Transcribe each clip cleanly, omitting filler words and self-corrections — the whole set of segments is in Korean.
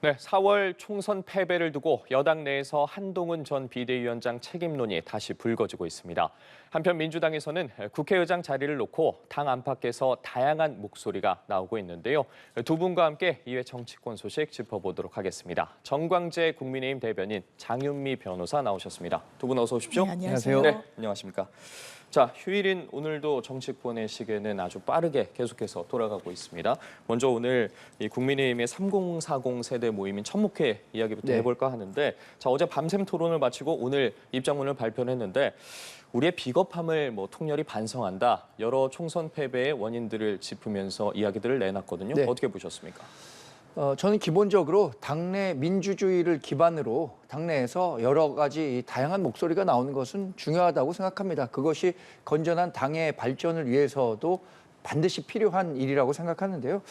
네, 4월 총선 패배를 두고 여당 내에서 한동훈 전 비대위원장 책임론이 다시 불거지고 있습니다. 한편 민주당에서는 국회의장 자리를 놓고 당 안팎에서 다양한 목소리가 나오고 있는데요. 두 분과 함께 이회 정치권 소식 짚어보도록 하겠습니다. 정광재 국민의힘 대변인, 장윤미 변호사 나오셨습니다. 두 분 어서 오십시오. 네, 안녕하세요. 네, 안녕하십니까. 자, 휴일인 오늘도 정치권의 시계는 아주 빠르게 계속해서 돌아가고 있습니다. 먼저 오늘 이 국민의힘의 3040 세대 모임인 천목회 이야기부터 해볼까 하는데, 자, 어제 밤샘 토론을 마치고 오늘 입장문을 발표를 했는데, 우리의 비겁함을 통렬히 반성한다. 여러 총선 패배의 원인들을 짚으면서 이야기들을 내놨거든요. 네. 어떻게 보셨습니까? 저는 기본적으로 당내 민주주의를 기반으로 당내에서 여러 가지 다양한 목소리가 나오는 것은 중요하다고 생각합니다. 그것이 건전한 당의 발전을 위해서도 반드시 필요한 일이라고 생각하는데요.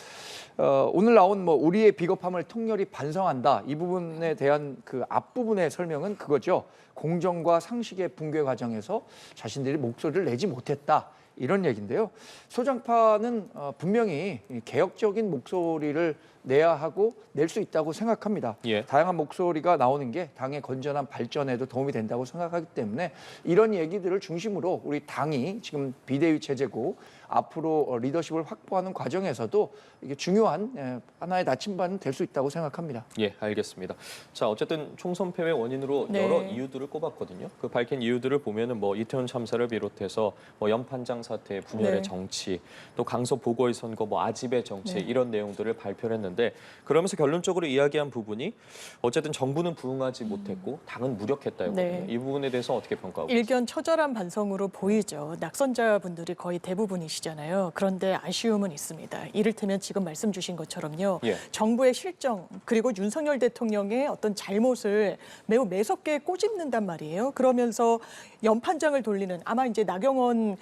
오늘 나온 우리의 비겁함을 통렬히 반성한다. 이 부분에 대한 그 앞부분의 설명은 그거죠. 공정과 상식의 붕괴 과정에서 자신들이 목소리를 내지 못했다. 이런 얘기인데요. 소장파는 분명히 개혁적인 목소리를 내야 하고 낼 수 있다고 생각합니다. 예. 다양한 목소리가 나오는 게 당의 건전한 발전에도 도움이 된다고 생각하기 때문에 이런 얘기들을 중심으로 우리 당이 지금 비대위 체제고 앞으로 리더십을 확보하는 과정에서도 이게 중요한 하나의 나침반은 될 수 있다고 생각합니다. 예, 알겠습니다. 자, 어쨌든 총선 패배 원인으로 네. 여러 이유들을 꼽았거든요. 그 밝힌 이유들을 보면은 이태원 참사를 비롯해서 연판장 사태, 분열의 네. 정치, 또 강서 보궐선거, 아집의 정치 네. 이런 내용들을 발표를 했는데, 그러면서 결론적으로 이야기한 부분이 어쨌든 정부는 부응하지 못했고 당은 무력했다였거든요. 네. 이 부분에 대해서 어떻게 평가하고 계세요? 일견 처절한 반성으로 보이죠. 낙선자분들이 거의 대부분이시잖아요. 그런데 아쉬움은 있습니다. 이를테면 지금 말씀 주신 것처럼요. 예. 정부의 실정 그리고 윤석열 대통령의 어떤 잘못을 매우 매섭게 꼬집는단 말이에요. 그러면서 연판장을 돌리는, 아마 이제 나경원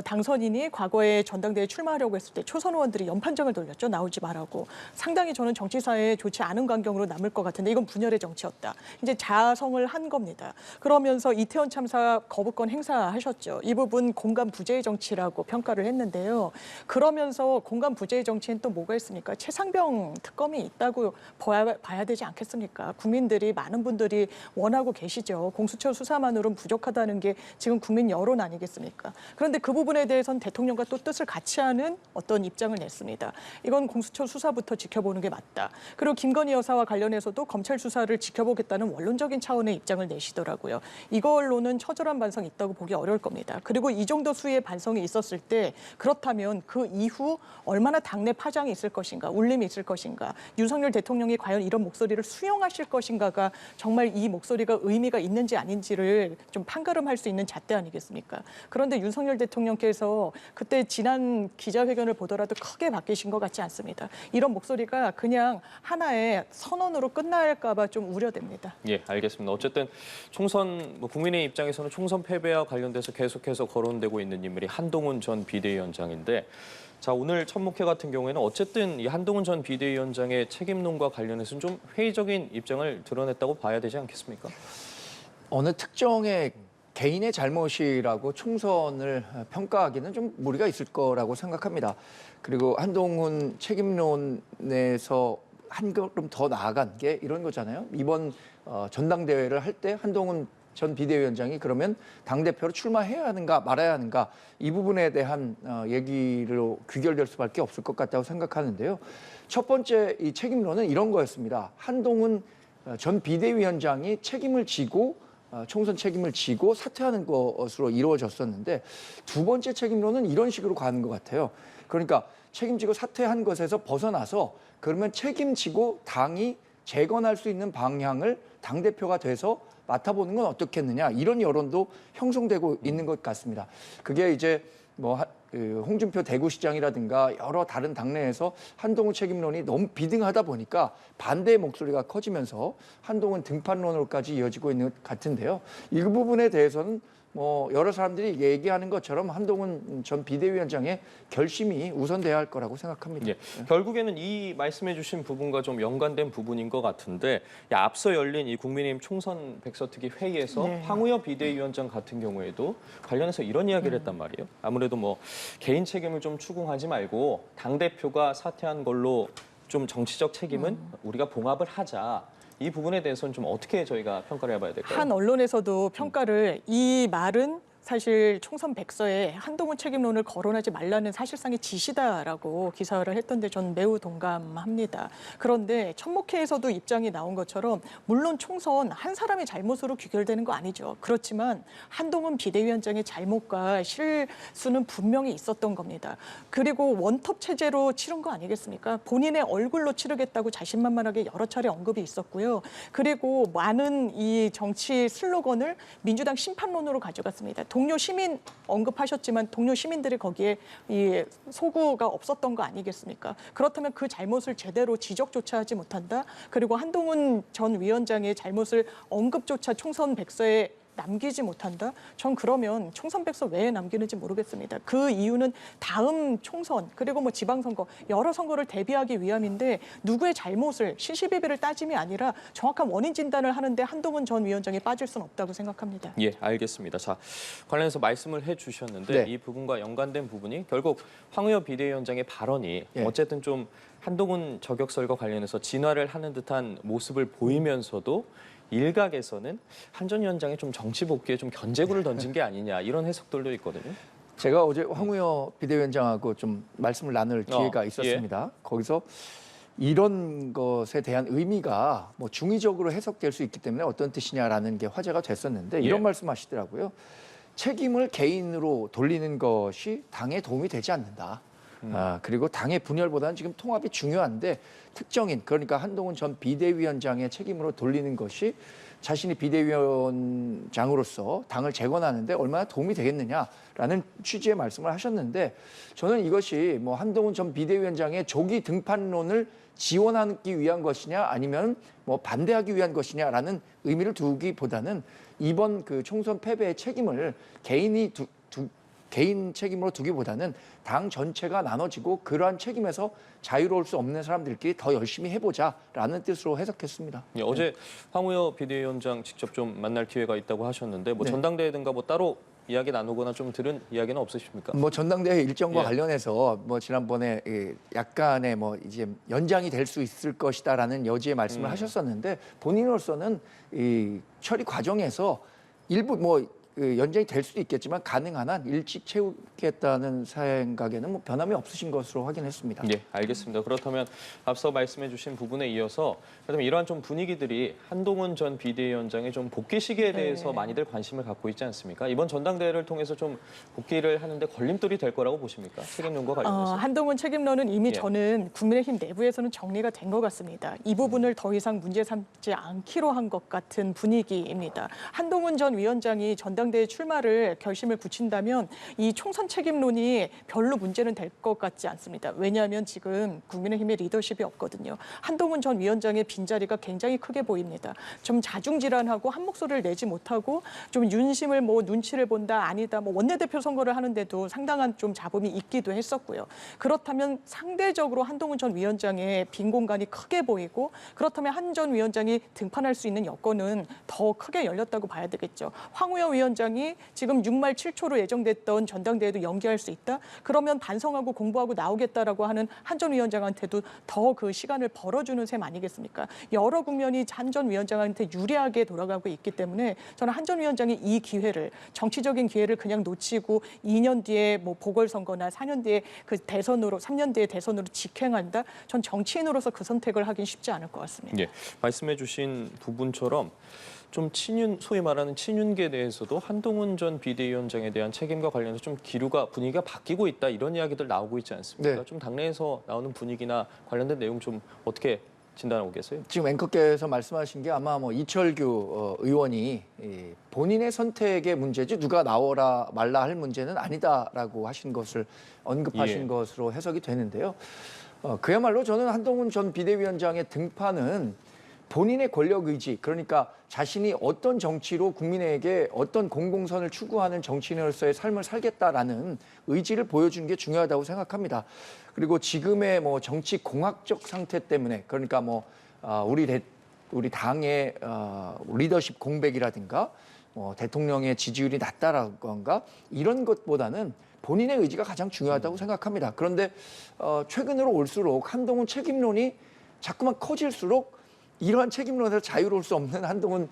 당선인이 과거에 전당대회에 출마하려고 했을 때 초선 의원들이 연판장을 돌렸죠. 나오지 말라고. 상당히 저는 정치사에 좋지 않은 광경으로 남을 것 같은데 이건 분열의 정치였다. 이제 자성을 한 겁니다. 그러면서 이태원 참사 거부권 행사하셨죠. 이 부분 공감 부재의 정치라고 평가를 했는데요. 그러면서 공감 부재의 정치엔 또 뭐가 있습니까? 최상병 특검이 있다고 봐야 되지 않겠습니까? 국민들이, 많은 분들이 원하고 계시죠. 공수처 수사만으로는 부족하다는 게 지금 국민 여론 아니겠습니까? 그런데 그 부분에 대해서는 대통령과 또 뜻을 같이 하는 어떤 입장을 냈습니다. 이건 공수처 수사부터 지켜보는 게 맞다. 그리고 김건희 여사와 관련해서도 검찰 수사를 지켜보겠다는 원론적인 차원의 입장을 내시더라고요. 이걸로는 처절한 반성이 있다고 보기 어려울 겁니다. 그리고 이 정도 수위의 반성이 있었을 때 그렇다면 그 이후 얼마나 당내 파장이 있을 것인가, 울림이 있을 것인가, 윤석열 대통령이 과연 이런 목소리를 수용하실 것인가가 정말 이 목소리가 의미가 있는지 아닌지를 좀 판가름할 수 있는 잣대 아니겠습니까? 그런데 윤석열 대통령께서 그때 지난 기자회견을 보더라도 크게 바뀌신 것 같지 않습니다. 이런 목소리가 그냥 하나의 선언으로 끝날까 봐 좀 우려됩니다. 예, 알겠습니다. 어쨌든 총선 국민의 입장에서는 총선 패배와 관련돼서 계속해서 거론되고 있는 인물이 한동훈 전 비대위원장인데, 자, 오늘 천목회 같은 경우에는 어쨌든 이 한동훈 전 비대위원장의 책임론과 관련해서는 좀 회의적인 입장을 드러냈다고 봐야 되지 않겠습니까? 어느 특정의 개인의 잘못이라고 총선을 평가하기는 좀 무리가 있을 거라고 생각합니다. 그리고 한동훈 책임론에서 한 걸음 더 나아간 게 이런 거잖아요. 이번 전당대회를 할 때 한동훈 전 비대위원장이 그러면 당대표로 출마해야 하는가 말아야 하는가, 이 부분에 대한 얘기로 귀결될 수밖에 없을 것 같다고 생각하는데요. 첫 번째 이 책임론은 이런 거였습니다. 한동훈 전 비대위원장이 책임을 지고 총선 책임을 지고 사퇴하는 것으로 이루어졌었는데, 두 번째 책임론은 이런 식으로 가는 것 같아요. 그러니까 책임지고 사퇴한 것에서 벗어나서 그러면 책임지고 당이 재건할 수 있는 방향을 당대표가 돼서 맡아보는 건 어떻겠느냐, 이런 여론도 형성되고 있는 것 같습니다. 그게 이제 홍준표 대구시장이라든가 여러 다른 당내에서 한동훈 책임론이 너무 비등하다 보니까 반대의 목소리가 커지면서 한동훈 등판론으로까지 이어지고 있는 것 같은데요. 이 부분에 대해서는 여러 사람들이 얘기하는 것처럼 한동훈 전 비대위원장의 결심이 우선돼야 할 거라고 생각합니다. 예, 결국에는 이 말씀해 주신 부분과 좀 연관된 부분인 것 같은데, 앞서 열린 이 국민의힘 총선 백서특위 회의에서 네. 황우여 비대위원장 같은 경우에도 관련해서 이런 이야기를 했단 말이에요. 아무래도 개인 책임을 좀 추궁하지 말고 당대표가 사퇴한 걸로 좀 정치적 책임은 우리가 봉합을 하자. 이 부분에 대해서는 좀 어떻게 저희가 평가를 해봐야 될까요? 한 언론에서도 평가를 이 말은 사실 총선 백서에 한동훈 책임론을 거론하지 말라는 사실상의 지시다라고 기사를 했던데 전 매우 동감합니다. 그런데 천목회에서도 입장이 나온 것처럼 물론 총선 한 사람의 잘못으로 귀결되는 거 아니죠. 그렇지만 한동훈 비대위원장의 잘못과 실수는 분명히 있었던 겁니다. 그리고 원톱 체제로 치른 거 아니겠습니까? 본인의 얼굴로 치르겠다고 자신만만하게 여러 차례 언급이 있었고요. 그리고 많은 이 정치 슬로건을 민주당 심판론으로 가져갔습니다. 동료 시민 언급하셨지만 동료 시민들이 거기에 이 소구가 없었던 거 아니겠습니까? 그렇다면 그 잘못을 제대로 지적조차 하지 못한다. 그리고 한동훈 전 위원장의 잘못을 언급조차 총선 백서에 남기지 못한다? 전 그러면 총선 백서 왜 남기는지 모르겠습니다. 그 이유는 다음 총선 그리고 뭐 지방선거 여러 선거를 대비하기 위함인데 누구의 잘못을 시시비비를 따짐이 아니라 정확한 원인 진단을 하는데 한동훈 전 위원장이 빠질 수는 없다고 생각합니다. 예, 알겠습니다. 자, 관련해서 말씀을 해주셨는데 네. 이 부분과 연관된 부분이 결국 황우여 비대위원장의 발언이 예. 어쨌든 좀 한동훈 저격설과 관련해서 진화를 하는 듯한 모습을 보이면서도 일각에서는 한 전 위원장이 좀 정치 복귀에 좀 견제구를 던진 게 아니냐 이런 해석들도 있거든요. 제가 어제 황우여 비대위원장하고 좀 말씀을 나눌 기회가 예. 있었습니다. 거기서 이런 것에 대한 의미가 뭐 중의적으로 해석될 수 있기 때문에 어떤 뜻이냐라는 게 화제가 됐었는데 이런 예. 말씀하시더라고요. 책임을 개인으로 돌리는 것이 당에 도움이 되지 않는다. 그리고 당의 분열보다는 지금 통합이 중요한데 특정인 그러니까 한동훈 전 비대위원장의 책임으로 돌리는 것이 자신이 비대위원장으로서 당을 재건하는데 얼마나 도움이 되겠느냐라는 취지의 말씀을 하셨는데 저는 이것이 뭐 한동훈 전 비대위원장의 조기 등판론을 지원하기 위한 것이냐 아니면 뭐 반대하기 위한 것이냐라는 의미를 두기보다는 이번 그 총선 패배의 책임을 개인 책임으로 두기보다는 당 전체가 나눠지고 그러한 책임에서 자유로울 수 없는 사람들끼리 더 열심히 해보자라는 뜻으로 해석했습니다. 예, 어제 황우여 비대위원장 직접 좀 만날 기회가 있다고 하셨는데 뭐 네. 전당대회든가 뭐 따로 이야기 나누거나 좀 들은 이야기는 없으십니까? 뭐 전당대회 일정과 예. 관련해서 뭐 지난번에 약간의 뭐 이제 연장이 될 수 있을 것이다라는 여지의 말씀을 하셨었는데 본인으로서는 이 처리 과정에서 일부 뭐 그 연장이 될 수도 있겠지만 가능한 한 일찍 채우겠다는 생각에는 뭐 변함이 없으신 것으로 확인했습니다. 예, 알겠습니다. 그렇다면 앞서 말씀해주신 부분에 이어서 그렇다면 이러한 좀 분위기들이 한동훈 전 비대위원장의 좀 복귀 시기에 대해서 많이들 관심을 갖고 있지 않습니까? 이번 전당대회를 통해서 좀 복귀를 하는데 걸림돌이 될 거라고 보십니까? 책임론과 관련해서. 한동훈 책임론은 이미 예. 저는 국민의힘 내부에서는 정리가 된 것 같습니다. 이 부분을 더 이상 문제 삼지 않기로 한 것 같은 분위기입니다. 한동훈 전 위원장이 전당대회 출마를 결심을 굳힌다면 이 총선 책임론이 별로 문제는 될 것 같지 않습니다. 왜냐하면 지금 국민의힘의 리더십이 없거든요. 한동훈 전 위원장의 빈자리가 굉장히 크게 보입니다. 좀 자중질환하고 한 목소리를 내지 못하고 좀 윤심을 뭐 눈치를 본다 아니다 뭐 원내대표 선거를 하는데도 상당한 좀 잡음이 있기도 했었고요. 그렇다면 상대적으로 한동훈 전 위원장의 빈 공간이 크게 보이고 그렇다면 한 전 위원장이 등판할 수 있는 여건은 더 크게 열렸다고 봐야 되겠죠. 황우여 위원장이 지금 6말 7초로 예정됐던 전당대회도 연기할 수 있다? 그러면 반성하고 공부하고 나오겠다라고 하는 한 전 위원장한테도 더 그 시간을 벌어주는 셈 아니겠습니까? 여러 국면이 한 전 위원장한테 유리하게 돌아가고 있기 때문에 저는 한 전 위원장이 이 기회를 정치적인 기회를 그냥 놓치고 2년 뒤에 뭐 보궐선거나 4년 뒤에 그 대선으로 3년 뒤에 대선으로 직행한다? 전 정치인으로서 그 선택을 하긴 쉽지 않을 것 같습니다. 예, 말씀해주신 부분처럼 좀 소위 말하는 친윤계에 대해서도 한동훈 전 비대위원장에 대한 책임과 관련해서 좀 분위기가 바뀌고 있다 이런 이야기들 나오고 있지 않습니까? 네. 좀 당내에서 나오는 분위기나 관련된 내용 좀 어떻게 진단하고 계세요? 지금 앵커께서 말씀하신 게 아마 뭐 이철규 의원이 본인의 선택의 문제지 누가 나오라 말라 할 문제는 아니다라고 하신 것을 언급하신 예. 것으로 해석이 되는데요. 그야말로 저는 한동훈 전 비대위원장의 등판은 본인의 권력 의지, 그러니까 자신이 어떤 정치로 국민에게 어떤 공공선을 추구하는 정치인으로서의 삶을 살겠다라는 의지를 보여주는 게 중요하다고 생각합니다. 그리고 지금의 뭐 정치 공학적 상태 때문에 그러니까 뭐 우리 당의 리더십 공백이라든가 대통령의 지지율이 낮다라던가 이런 것보다는 본인의 의지가 가장 중요하다고 생각합니다. 그런데 최근으로 올수록 한동훈 책임론이 자꾸만 커질수록 이러한 책임론에서 자유로울 수 없는 한동훈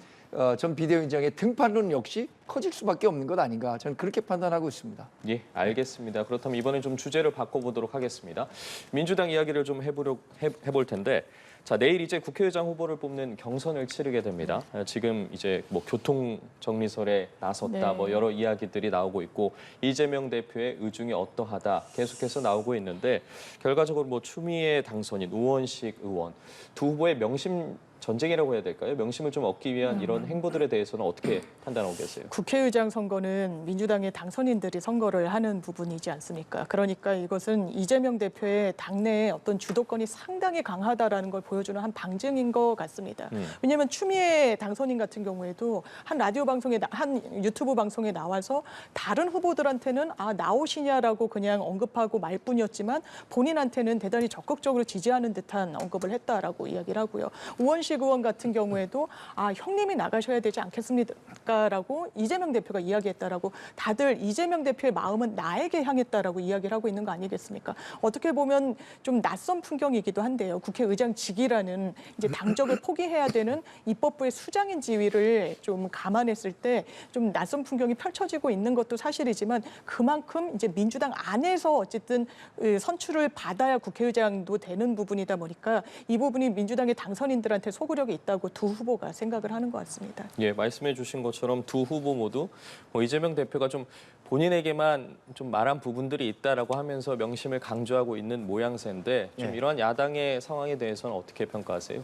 전 비대위원장의 등판론 역시 커질 수밖에 없는 것 아닌가, 저는 그렇게 판단하고 있습니다. 예, 알겠습니다. 그렇다면 이번엔 좀 주제를 바꿔보도록 하겠습니다. 민주당 이야기를 좀 해볼 텐데, 자, 내일 이제 국회의장 후보를 뽑는 경선을 치르게 됩니다. 지금 이제 뭐 교통 정리설에 나섰다, 네. 뭐 여러 이야기들이 나오고 있고 이재명 대표의 의중이 어떠하다 계속해서 나오고 있는데, 결과적으로 뭐 추미애 당선인, 우원식 의원 두 후보의 명심 전쟁이라고 해야 될까요? 명심을 좀 얻기 위한 이런 행보들에 대해서는 어떻게 판단하고 계세요? 국회의장 선거는 민주당의 당선인들이 선거를 하는 부분이지 않습니까? 그러니까 이것은 이재명 대표의 당내의 어떤 주도권이 상당히 강하다라는 걸 보여주는 한 방증인 것 같습니다. 왜냐하면 추미애 당선인 같은 경우에도 한 라디오 방송에, 한 유튜브 방송에 나와서 다른 후보들한테는 나오시냐라고 그냥 언급하고 말뿐이었지만 본인한테는 대단히 적극적으로 지지하는 듯한 언급을 했다라고 이야기를 하고요. 우원식 의원 같은 경우에도 형님이 나가셔야 되지 않겠습니까라고 이재명 대표가 이야기했다라고, 다들 이재명 대표의 마음은 나에게 향했다라고 이야기를 하고 있는 거 아니겠습니까? 어떻게 보면 좀 낯선 풍경이기도 한데요. 국회의장직이라는 이제 당적을 포기해야 되는 입법부의 수장인 지위를 좀 감안했을 때 좀 낯선 풍경이 펼쳐지고 있는 것도 사실이지만, 그만큼 이제 민주당 안에서 어쨌든 선출을 받아야 국회의장도 되는 부분이다 보니까 이 부분이 민주당의 당선인들한테 소구력이 있다고 두 후보가 생각을 하는 것 같습니다. 예, 말씀해 주신 것처럼 두 후보 모두 뭐 이재명 대표가 좀 본인에게만 좀 말한 부분들이 있다라고 하면서 명심을 강조하고 있는 모양새인데, 좀 예. 이러한 야당의 상황에 대해서는 어떻게 평가하세요?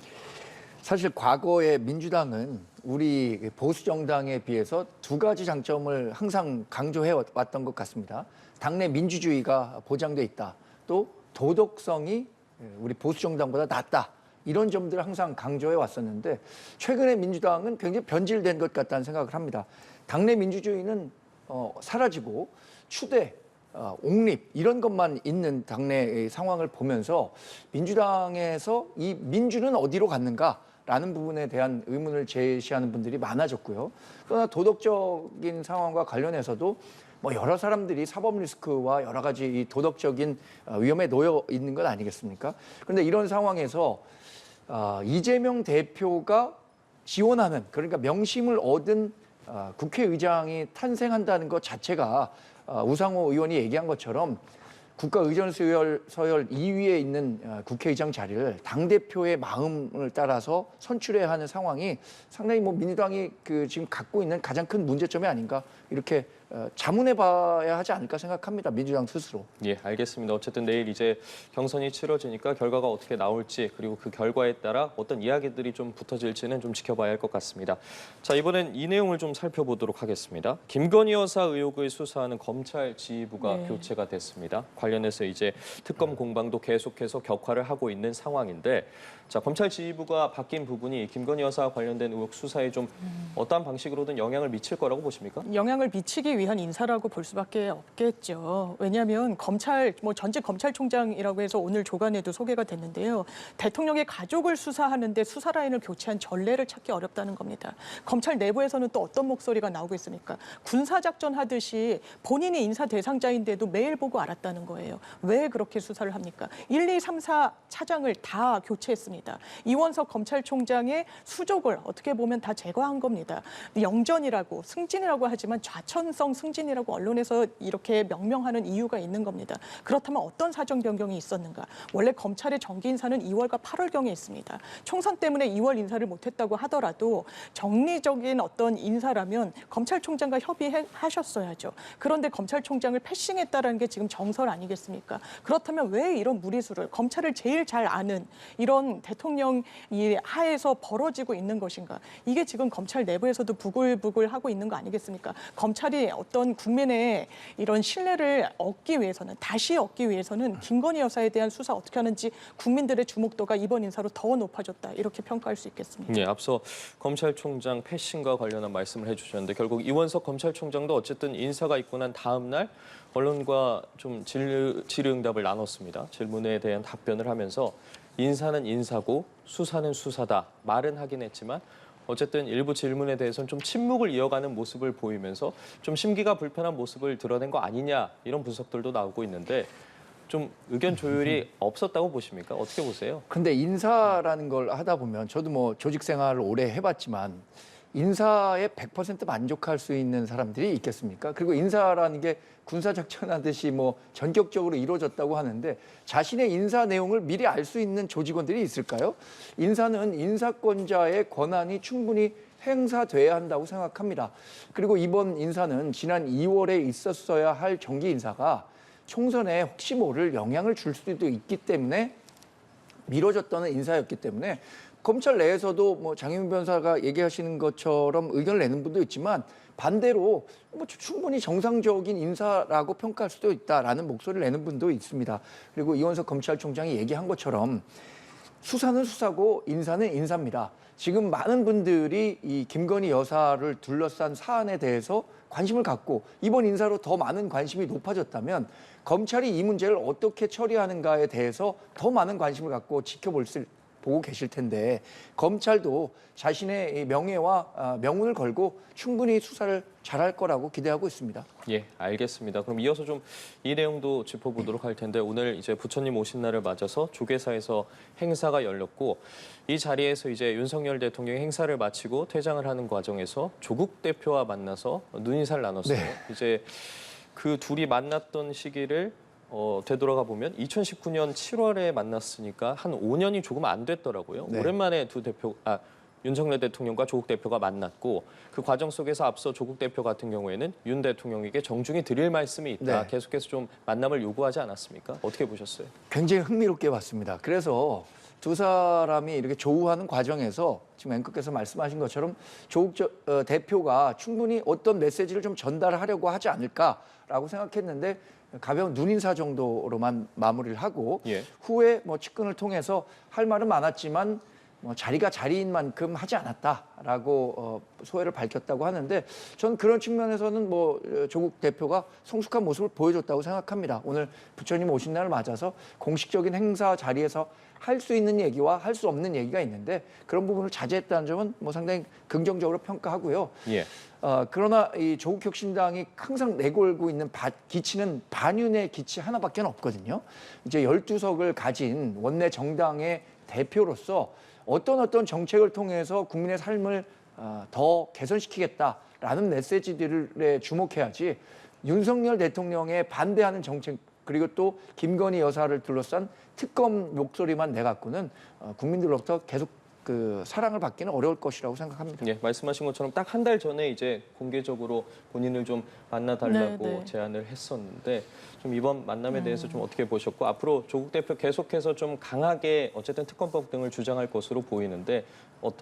사실 과거에 민주당은 우리 보수 정당에 비해서 두 가지 장점을 항상 강조해 왔던 것 같습니다. 당내 민주주의가 보장돼 있다. 또 도덕성이 우리 보수 정당보다 낫다. 이런 점들을 항상 강조해 왔었는데, 최근에 민주당은 굉장히 변질된 것 같다는 생각을 합니다. 당내 민주주의는 사라지고 추대, 옹립 이런 것만 있는 당내의 상황을 보면서 민주당에서 이 민주는 어디로 갔는가라는 부분에 대한 의문을 제시하는 분들이 많아졌고요. 또한 도덕적인 상황과 관련해서도 뭐 여러 사람들이 사법 리스크와 여러 가지 이 도덕적인 위험에 놓여 있는 것 아니겠습니까? 그런데 이런 상황에서 이재명 대표가 지원하는, 그러니까 명심을 얻은 국회의장이 탄생한다는 것 자체가 우상호 의원이 얘기한 것처럼 국가의전서열 2위에 있는 국회의장 자리를 당대표의 마음을 따라서 선출해야 하는 상황이 상당히 뭐 민주당이 지금 갖고 있는 가장 큰 문제점이 아닌가, 이렇게 자문해봐야 하지 않을까 생각합니다. 민주당 스스로. 예, 알겠습니다. 어쨌든 내일 이제 경선이 치러지니까 결과가 어떻게 나올지, 그리고 그 결과에 따라 어떤 이야기들이 좀 붙어질지는 좀 지켜봐야 할 것 같습니다. 자, 이번엔 이 내용을 좀 살펴보도록 하겠습니다. 김건희 여사 의혹을 수사하는 검찰 지휘부가 네. 교체가 됐습니다. 관련해서 이제 특검 공방도 계속해서 격화를 하고 있는 상황인데, 자, 검찰 지휘부가 바뀐 부분이 김건희 여사와 관련된 의혹 수사에 좀 어떠한 방식으로든 영향을 미칠 거라고 보십니까? 영향을 미치기 위한 인사라고 볼 수밖에 없겠죠. 왜냐하면 검찰, 뭐 전직 검찰총장이라고 해서 오늘 조간에도 소개가 됐는데요. 대통령의 가족을 수사하는데 수사 라인을 교체한 전례를 찾기 어렵다는 겁니다. 검찰 내부에서는 또 어떤 목소리가 나오고 있습니까? 군사작전 하듯이 본인이 인사 대상자인데도 매일 보고 알았다는 거예요. 왜 그렇게 수사를 합니까? 1, 2, 3, 4 차장을 다 교체했습니다. 이원석 검찰총장의 수족을 어떻게 보면 다 제거한 겁니다. 영전이라고 승진이라고 하지만 좌천성 승진이라고 언론에서 이렇게 명명하는 이유가 있는 겁니다. 그렇다면 어떤 사정 변경이 있었는가? 원래 검찰의 정기 인사는 2월과 8월경에 있습니다. 총선 때문에 2월 인사를 못했다고 하더라도 정리적인 어떤 인사라면 검찰총장과 협의하셨어야죠. 그런데 검찰총장을 패싱했다는 게 지금 정설 아니겠습니까? 그렇다면 왜 이런 무리수를, 검찰을 제일 잘 아는 이런 대통령 이 하에서 벌어지고 있는 것인가? 이게 지금 검찰 내부에서도 부글부글 하고 있는 거 아니겠습니까? 검찰이 어떤 국민의 이런 신뢰를 얻기 위해서는, 다시 얻기 위해서는 김건희 여사에 대한 수사 어떻게 하는지 국민들의 주목도가 이번 인사로 더 높아졌다, 이렇게 평가할 수 있겠습니다. 네, 앞서 검찰총장 패싱과 관련한 말씀을 해주셨는데, 결국 이원석 검찰총장도 어쨌든 인사가 있고 난 다음 날 언론과 좀 질의응답을 나눴습니다. 질문에 대한 답변을 하면서 인사는 인사고 수사는 수사다 말은 하긴 했지만, 어쨌든 일부 질문에 대해서는 좀 침묵을 이어가는 모습을 보이면서 좀 심기가 불편한 모습을 드러낸 거 아니냐, 이런 분석들도 나오고 있는데, 좀 의견 조율이 없었다고 보십니까? 어떻게 보세요? 근데 인사라는 걸 하다 보면 저도 뭐 조직 생활을 오래 해봤지만 인사에 100% 만족할 수 있는 사람들이 있겠습니까? 그리고 인사라는 게 군사작전하듯이 뭐 전격적으로 이루어졌다고 하는데 자신의 인사 내용을 미리 알 수 있는 조직원들이 있을까요? 인사는 인사권자의 권한이 충분히 행사돼야 한다고 생각합니다. 그리고 이번 인사는 지난 2월에 있었어야 할 정기 인사가 총선에 혹시 모를 영향을 줄 수도 있기 때문에 미뤄졌던 인사였기 때문에 검찰 내에서도 뭐 장윤 변호사가 얘기하시는 것처럼 의견을 내는 분도 있지만 반대로 뭐 충분히 정상적인 인사라고 평가할 수도 있다라는 목소리를 내는 분도 있습니다. 그리고 이원석 검찰총장이 얘기한 것처럼 수사는 수사고 인사는 인사입니다. 지금 많은 분들이 이 김건희 여사를 둘러싼 사안에 대해서 관심을 갖고 이번 인사로 더 많은 관심이 높아졌다면 검찰이 이 문제를 어떻게 처리하는가에 대해서 더 많은 관심을 갖고 보고 계실 텐데 검찰도 자신의 명예와 명운을 걸고 충분히 수사를 잘할 거라고 기대하고 있습니다. 예, 알겠습니다. 그럼 이어서 좀 이 내용도 짚어보도록 할 텐데 오늘 이제 부처님 오신 날을 맞아서 조계사에서 행사가 열렸고 이 자리에서 이제 윤석열 대통령이 행사를 마치고 퇴장을 하는 과정에서 조국 대표와 만나서 눈인사를 나눴어요. 네. 이제 그 둘이 만났던 시기를 되돌아가 보면 2019년 7월에 만났으니까 한 5년이 조금 안 됐더라고요. 네. 오랜만에 윤석열 대통령과 조국 대표가 만났고 그 과정 속에서 앞서 조국 대표 같은 경우에는 윤 대통령에게 정중히 드릴 말씀이 있다. 네. 계속해서 좀 만남을 요구하지 않았습니까? 어떻게 보셨어요? 굉장히 흥미롭게 봤습니다. 그래서 두 사람이 이렇게 조우하는 과정에서 지금 앵커께서 말씀하신 것처럼 조국 대표가 충분히 어떤 메시지를 좀 전달하려고 하지 않을까라고 생각했는데 가벼운 눈인사 정도로만 마무리를 하고 예. 후에 뭐 측근을 통해서 할 말은 많았지만 뭐 자리가 자리인 만큼 하지 않았다라고 소회를 밝혔다고 하는데 저는 그런 측면에서는 뭐 조국 대표가 성숙한 모습을 보여줬다고 생각합니다. 오늘 부처님 오신 날을 맞아서 공식적인 행사 자리에서 할 수 있는 얘기와 할 수 없는 얘기가 있는데 그런 부분을 자제했다는 점은 뭐 상당히 긍정적으로 평가하고요. 예. 그러나 이 조국혁신당이 항상 내걸고 있는 기치는 반윤의 기치 하나밖에 없거든요. 이제 12석을 가진 원내 정당의 대표로서 어떤 정책을 통해서 국민의 삶을 더 개선시키겠다라는 메시지들에 주목해야지 윤석열 대통령에 반대하는 정책 그리고 또 김건희 여사를 둘러싼 특검 목소리만 내갖고는 국민들로부터 계속 그 사랑을 받기는 어려울 것이라고 생각합니다. 예, 말씀하신 것처럼 딱 한 달 전에 이제 공개적으로 본인을 좀 만나달라고 네, 네. 제안을 했었는데 좀 이번 만남에 대해서 좀 어떻게 보셨고 앞으로 조국 대표 계속해서 좀 강하게 어쨌든 특검법 등을 주장할 것으로 보이는데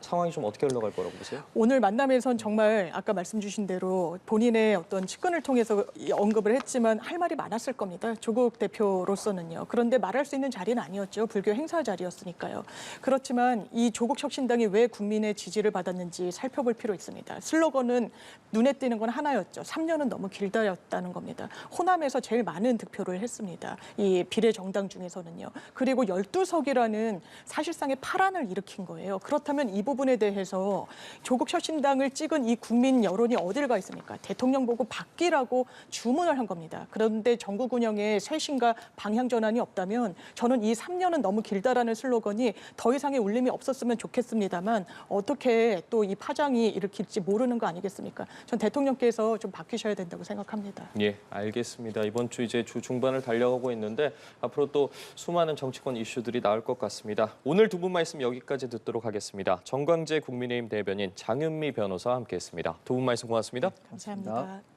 상황이 좀 어떻게 흘러갈 거라고 보세요? 오늘 만남에선 정말 아까 말씀 주신 대로 본인의 어떤 측근을 통해서 언급을 했지만 할 말이 많았을 겁니다. 조국 대표로서는요. 그런데 말할 수 있는 자리는 아니었죠. 불교 행사 자리였으니까요. 그렇지만 이 조국 혁신당이 왜 국민의 지지를 받았는지 살펴볼 필요 있습니다. 슬로건은 눈에 띄는 건 하나였죠. 3년은 너무 길다였다는 겁니다. 호남에서 제일 많은 득표를 했습니다. 이 비례 정당 중에서는요. 그리고 12석이라는 사실상의 파란을 일으킨 거예요. 그렇다면 이 부분에 대해서 조국 혁신당을 찍은 이 국민 여론이 어딜 가 있습니까? 대통령 보고 바뀌라고 주문을 한 겁니다. 그런데 전국 운영에 쇄신과 방향 전환이 없다면 저는 이 3년은 너무 길다라는 슬로건이 더 이상의 울림이 없었으면 좋겠습니다만 어떻게 또 이 파장이 일으킬지 모르는 거 아니겠습니까? 전 대통령께서 좀 바뀌셔야 된다고 생각합니다. 예, 알겠습니다. 이번 주 이제 주 중반을 달려가고 있는데 앞으로 또 수많은 정치권 이슈들이 나올 것 같습니다. 오늘 두 분 말씀 여기까지 듣도록 하겠습니다. 정광재 국민의힘 대변인 장윤미 변호사와 함께했습니다. 두 분 말씀 고맙습니다. 감사합니다.